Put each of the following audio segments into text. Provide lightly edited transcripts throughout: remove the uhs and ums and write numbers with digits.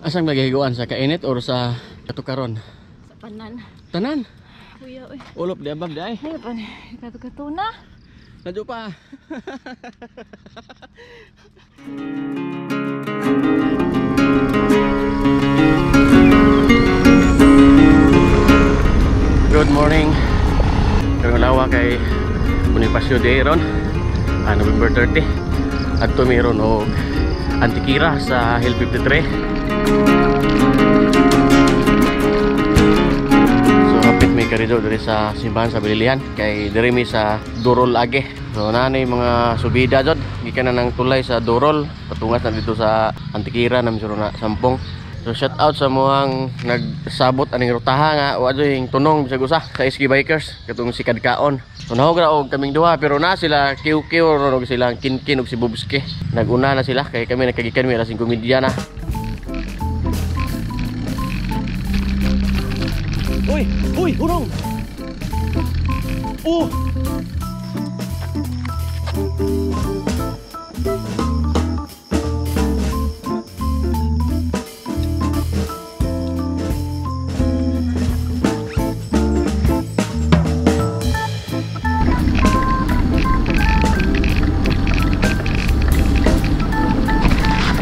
Asang magahiguan sa kainit or sa katukaron? Sa panan. Tanan. Kuya, uy. Ulop di abab di ay. Ay, pa ni. Kato-kato na. Nadyo pa. Good morning. Karong lawa kay Bonifacio Day ron. November 30. At tumiron og Antikira sa Hill 53. So hapit may karido diri sa simbahan sa Balilihan kay diri mi sa Dorol age. So nanay mga subida jud gikan na ng tulay sa Dorol patungas na dito sa Antikira na misuro na sampong. So shout out sa muang nagsabot aning rutaha nga wa joy tunong bisag usa sa SK Bikers katong si Kadkaon. So nahogra og kaming duha pero na sila kiw-kiw og sila kinkin og si Bubski. Naguna na sila kay kami nagkagikan mi alas 5:30 na. Uy, uy, urong.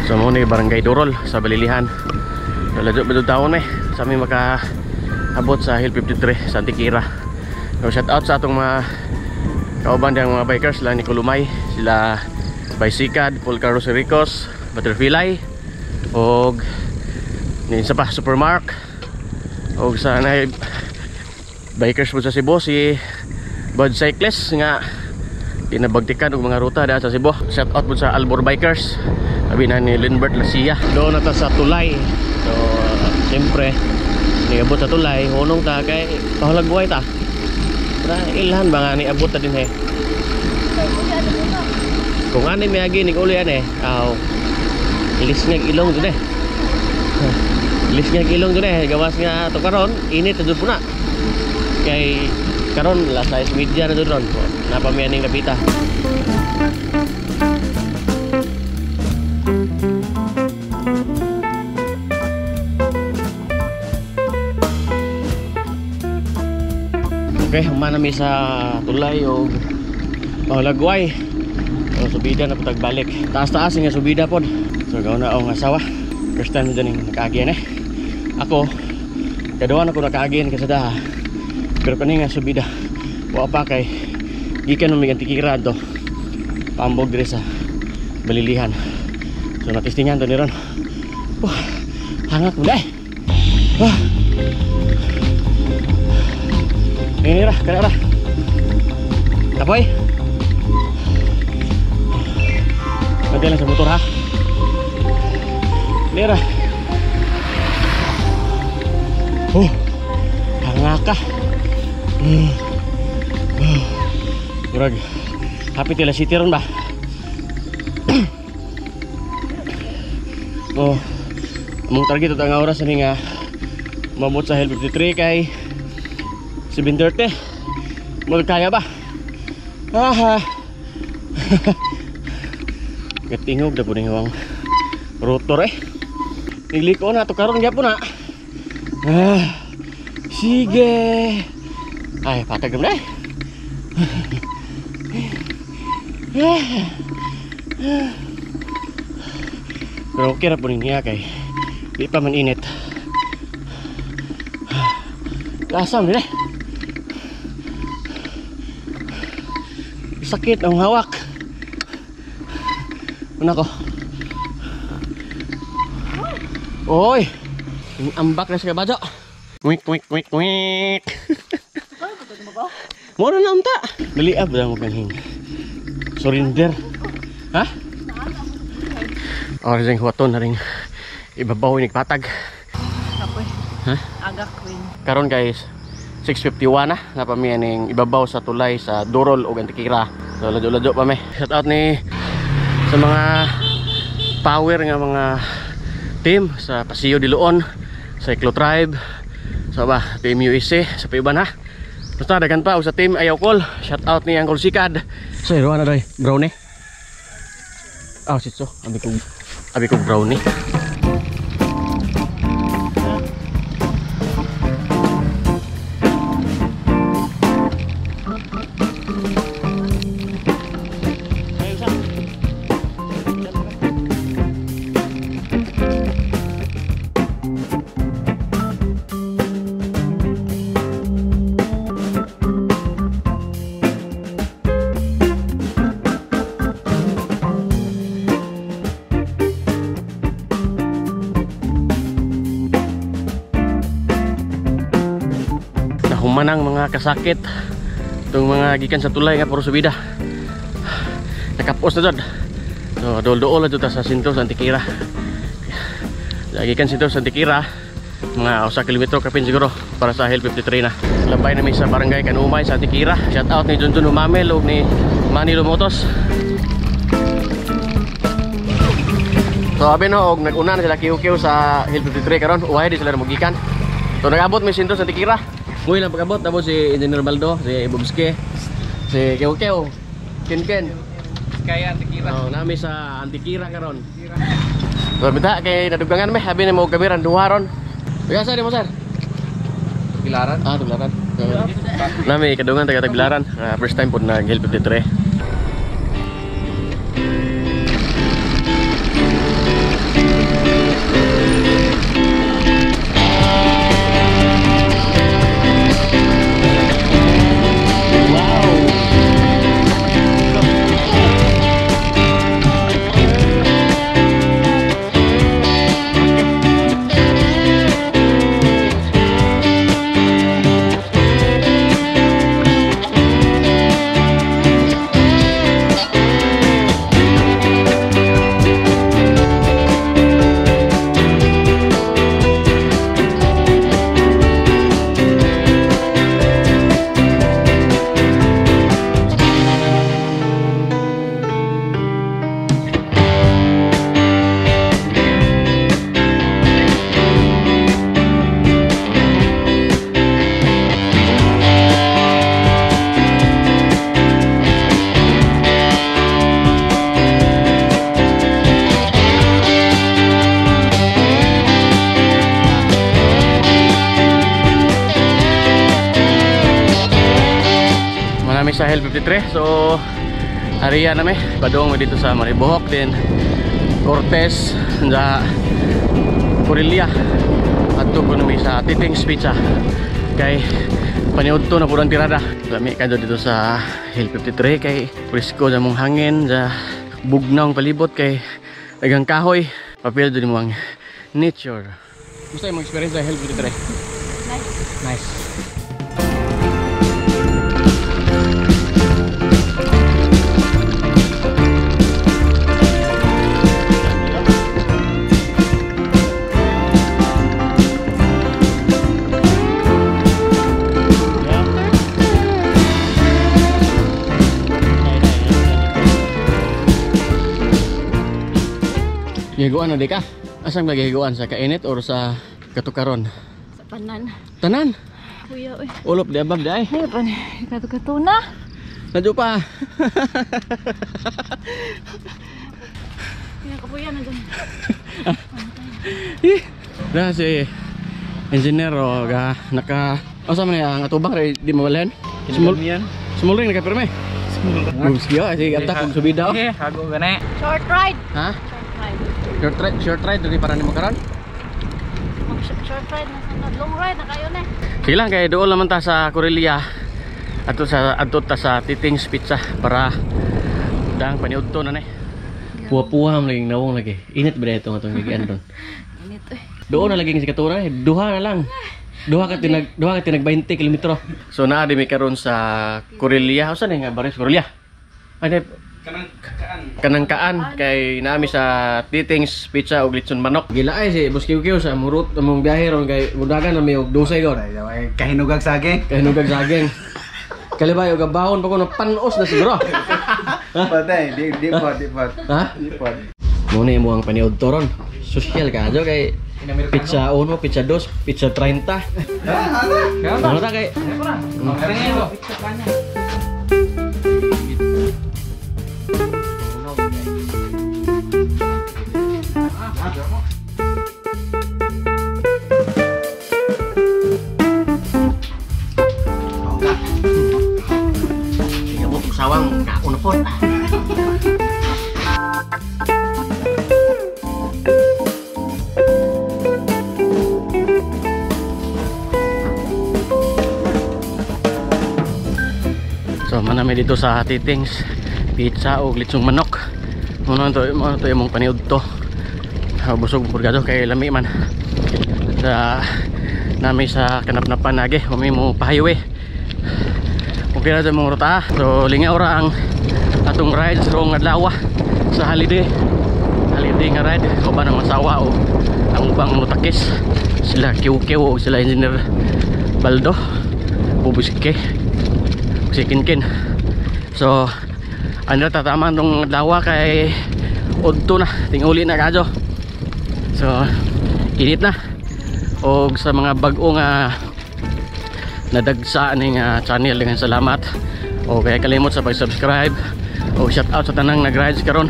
So muna Barangay Dorol sa Balilihan. Lajo ba taon may sa aming makaabot sa Hill 53 sa Antikira. So shout out sa atong mga kauban diyang mga bikers lang ni Kulumay, sila Bicycad, Paul Carlos Ricos, Butterfly og ni isa pa Supermark og sa na bikers po sa Cebu si Bud Cyclist nga kinabagtikan og mga ruta daan sa Cebu. Shout out po sa Albor Bikers. Sabi na ni Lindbert Lasia. Doon na ta sa tulay. So, siyempre, niabot sa tulay. Hunong ta kay pahulagbuhay ta. Para ilhan ba nga niabot ta din he. Kung ano may agi ni uli yan eh. Lisngag ilong dun eh. Lisngag ilong dun eh. Gawas nga ito karon. Init na dun po na. Kay karon lasa is media na dun ron. Napamianing napita. Okay, humanami sa tulay o lagway o subida na putag balik. Taas-taas nga subida pod. So gawon na ang asawa. First time dyan yung nakaagyan eh. Ako, kaduan ako nakaagyan kasada. Pero kani nga subida. Wa pa kay gikan mo may Antikira to. Pambog dire sa Balilihan. So natistingan to ni ron. Hangak mo dai. Ini lah, kena lah. Tapoy. Nanti lang sa motor ha. Ini lah. Hangaka. Murag. Happy tila city ron ba? Among target ito ang oras ani nga mabot sa Hill 53 kay 7:30. Magkaya ba? Gatingog na po rin yung rotor eh. Niliko na ito karon gyapon na. Sige. Ay, patag naman eh. Pero okay na po rin niya kay di pa man init. Lasam din eh. Sakit ang hawak. Una ko. Oy, ambak na sa kabajo. Wik wik wik wik. Mo na unta. Daliab lang mo kanhin. Surrender. Ha? Or jeng huaton na ring ibabaw ni patag. Kapoy. Ha? Agak queen. Karon guys, 6:51 na napamianing ibabaw sa tulay sa Dorol o Antikira. So ladyo-ladyo pa may. Shout out ni sa mga power nga mga team sa Paseo de Leon, Cyclo Tribe, sa ba Team USA sa Piban ha. Basta dagan pa sa team Ayaw Call. Shout out ni Uncle Sikad. So iro na doy, brownie. Sitso, abi ko brownie. manang mga kasakit itong mga gikan sa tulay nga puro subida. Nakapos na dyan. So dool-dool na dyan sa Sinto sa Antikira. Gikan Sinto sa Antikira mga 1 kilometro kapin siguro para sa Hill 53 na. Labay namin sa barangay Kanumay sa Antikira. Shout out ni Junjun Umamel ug ni Manny Lumotos. So abi no og nag-una na sila kiw-kiw sa Hill 53 karon uwahe di sila magikan. So nag-abot mi Sinto sa Antikira. Nguy lang pag-abot tapos si Engineer Baldo, si Bubski, si Kiw-Kiw, Ken. Kaya Antikira. Oh, nami sa Antikira karon. So bita kay nadugangan mi abi na mo kamiran duha ron. Biasa di mo sir. Pilaran. Ah, Tuglaran. So, nami kadungan taga Tuglaran. First time po na Hill 53. Sa Hill 53. So area na padong dito sa Maribohok din Cortez sa Corelia at tuko na sa Titings Pizza kay paniud to na purang tirada. Lami kadto dito sa Hill 53 kay presko sa mong hangin sa bugnang palibot kay daghang kahoy papel din mo ang nature. Gusto mo experience sa Hill 53? Nice. Gihigoan na di ka? Asang gihigoan sa kainit or sa katukaron? Sa panan. Tanan? Kuya, uy. Ulop di abab di ay? Ay, pa ni. Kato-katuna. Nadyo pa. Kinakapuya na dyan. Na si engineer o naka... O sa man ang atubang rin di mawalayan? Small ring nakapirme? Small ring. Bugskiyo, sige atak kung subida o. Okay, hago gani. Short ride. Ha? Short ride. Short ride dali para nimo karon? Short ride na sunod. Long ride na kayo na. Sige lang kay doon naman ta sa Corelia. Ato ta sa Titings Pizza para dang paniudto na ni. Puwa-puwa lang nawong lagi. Init ba dito atong gigian ron? Init eh. Doon na lagi si Katura eh. Duha na lang. Duha ka tinag 20 kilometro. So naa di mi karon sa Corelia. Usa ni nga baris Corelia? Ano kanangkaan kay naami sa Titings Pizza ug litson manok. Gilaay si Buskiw-kiw sa murot among biyahe ron kay mudagan na mi og dosay gud. Kahinugag saging. Kahinugag saging. Kalibay og gabahon pa ko no panos na siguro. Patay, di pot. Ha? Di pot. Muna mo ang paniud toron. Social ka jo kay pizza 1, pizza 2, pizza 30. Ano ta kay? Sawang kaunapon. So manami dito sa Titings Pizza o litsong manok. Ano to imong paniud to. Busog purgado kay lami man. Sa nami sa kanapnapan nage kami mo pa-highway. Okay na sa mga ruta. So lingaw ra ang atong ride sa rong adlaw sa holiday nga ride. O ba nang masawa o ang ubang mutakis sila kiw-kiw o sila Engineer Baldo bubusike sikinkin. So ano tatama tong adlaw kay udto na tinguli na kadyo. So init na og sa mga bag-o nga nadagsa ning channel dengan salamat o kaya kalimot sa pag-subscribe o shout out sa tanang nag-rides karon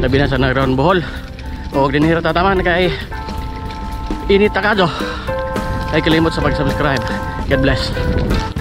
labi na sa nag-round Bohol o dinhira tataman kay init ta kadyo kay kalimot sa pag-subscribe. God bless.